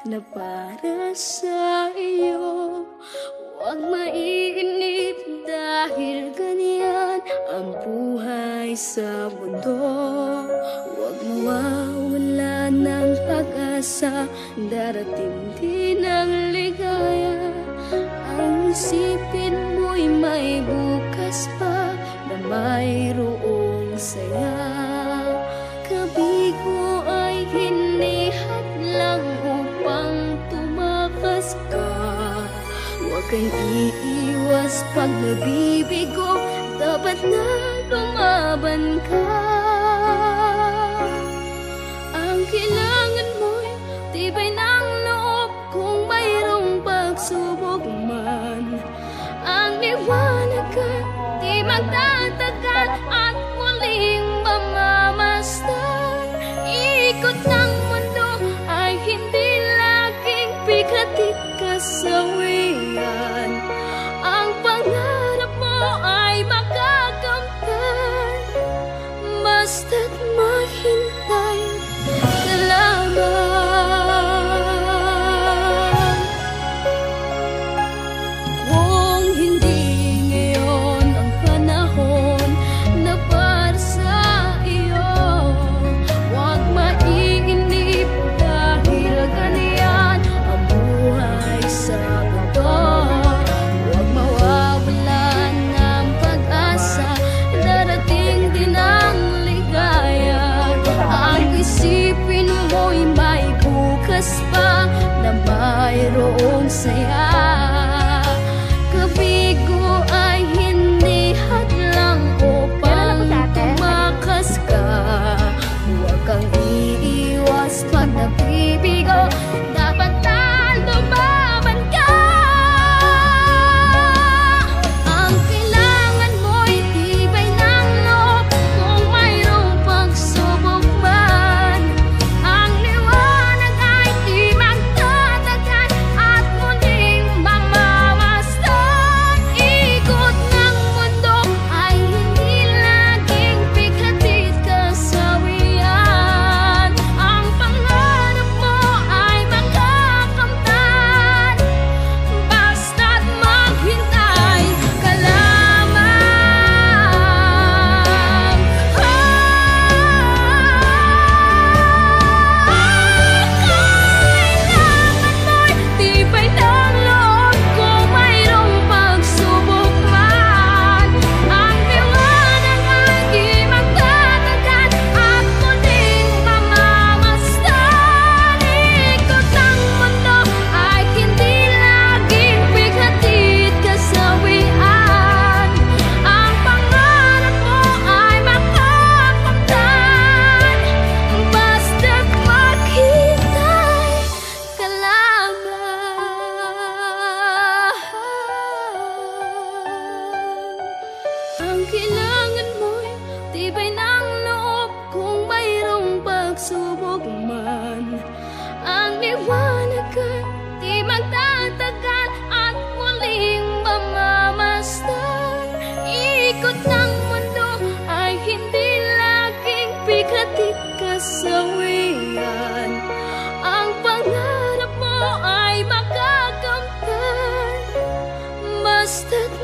Na para sa iyo, huwag maiinip dahil ganyan ang buhay sa mundo. Huwag mawawala ng pag-asa, darating din ang ligaya. Ang isipin mo'y may bukas pa na mayroong saya. Kabigo ay hindi hadlang upang tumakas ka. Huwag kang iiwas pag nabibigo, dapat na lumaban ka. Ang kailangan mo'y tibay ng loob kung mayroong pagsubok man. Ang liwanag ay di magtatagal at muling mamamasdan. Ikot ng mundo ay hindi laging bigatit kasawian. Ang pangarap mo ay makakamtan, basta't maghintay ka lamang. Kung hindi ngayon ang panahon na para sa iyo, huwag maiinip dahil ganyan ang buhay sa mundo. Huwag mawawalan ng pag-asa, darating din ang ligaya. Ang isipin mo'y may bukas pa na mayroong saya. Kabigo ay hindi hadlang upang tumakas ka. Huwag kang iiwas pag nabibigo, dapat na lumaban ka. Ang kailangan mo'y tibay ng loob kung mayroong pagsubok man. Ang liwanag ay di magtatagal at muling mamamasdan. Ikot ng mundo ay hindi laging bigatit kasawian. Ang pangarap mo ay makakamtan, basta't maghintay ka lamang. Kailangan mo'y tibay ng loob kung mayroong pagsubok man. Ang liwanag ay di magtatagal at muling mamamasdan. Ikot ng mundo ay hindi laging bigatit kasawian. Ang pangarap mo ay makakamtan, basta't maghintay ka lamang. Ang kailangan mo'y tibay ng loob kung mayroong pagsubok man. Ang liwanag ay di magtatagal at muling mamamasdan. Ikot ng mundo ay hindi laging bigatit kasawian. Ang pangarap mo ay makakamtan, basta't